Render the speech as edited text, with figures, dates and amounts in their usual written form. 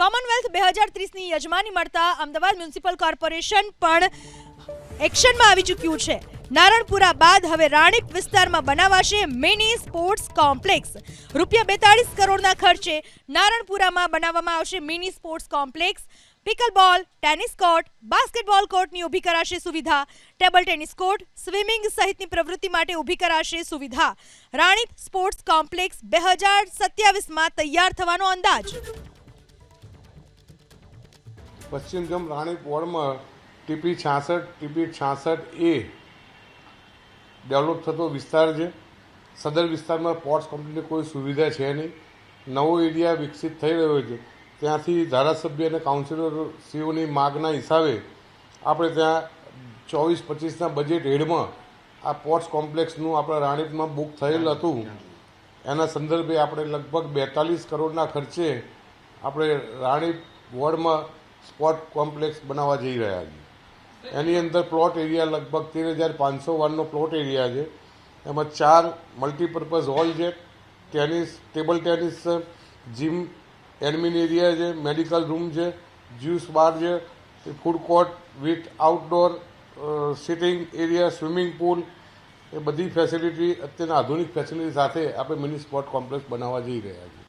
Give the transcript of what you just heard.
Commonwealth 2030ની યજમાની મળતા Ahmedabad municipal corporation પણ એક્શનમાં આવી ચૂક્યું છે। નારણપુરા બાદ હવે રાણીપ વિસ્તારમાં બનાવાશે મિની સ્પોર્ટ્સ કોમ્પ્લેક્સ। ₹42 કરોડના ખર્ચે નારણપુરામાં બનાવવામાં આવશે mini sports complex. Pickleball, tennis court, basketball કોર્ટની ઊભી કરાશે સુવિધા। ટેબલ ટેનિસ કોર્ટ, સ્વિમિંગ સહિતની પ્રવૃત્તિ માટે ઊભી કરાશે સુવિધા। રાણીપ સ્પોર્ટ્સ કોમ્પ્લેક્સ 2027માં તૈયાર થવાનો અંદાજ। પશ્ચિમ ઝોન રાણીપ વોર્ડમાં ટીપી 66A ડેવલપ થતો વિસ્તાર છે। સદર વિસ્તારમાં સ્પોર્ટ્સ કોમ્પ્લેક્સની કોઈ સુવિધા છે નહીં। નવો એરિયા વિકસિત થઈ રહ્યો છે। ત્યાંથી ધારાસભ્ય અને કાઉન્સિલરશ્રીઓની માગના હિસાબે આપણે ત્યાં 24-25ના બજેટ હેડમાં આ સ્પોર્ટ્સ કોમ્પ્લેક્સનું આપણે રાણીપમાં બુક થયેલ હતું। એના સંદર્ભે આપણે લગભગ 42 કરોડના ખર્ચે આપણે રાણીપ વોર્ડમાં સ્પોર્ટ કોમ્પ્લેક્સ બનાવવા જઈ રહ્યા છીએ। એની અંદર પ્લોટ એરિયા લગભગ 13,500 પ્લોટ એરિયા છે। એમાં 4 મલ્ટીપર્પઝ હોલ છે, ટેબલ ટેનિસ છે, જીમ એડમિન એરિયા છે, મેડિકલ રૂમ છે, જ્યુસ બાર છે, food court with outdoor seating area, swimming pool, એ બધી ફેસિલિટી અત્યારના આધુનિક ફેસિલિટી સાથે આપણે મિની સ્પોર્ટ કોમ્પ્લેક્સ બનાવવા જઈ રહ્યા છીએ।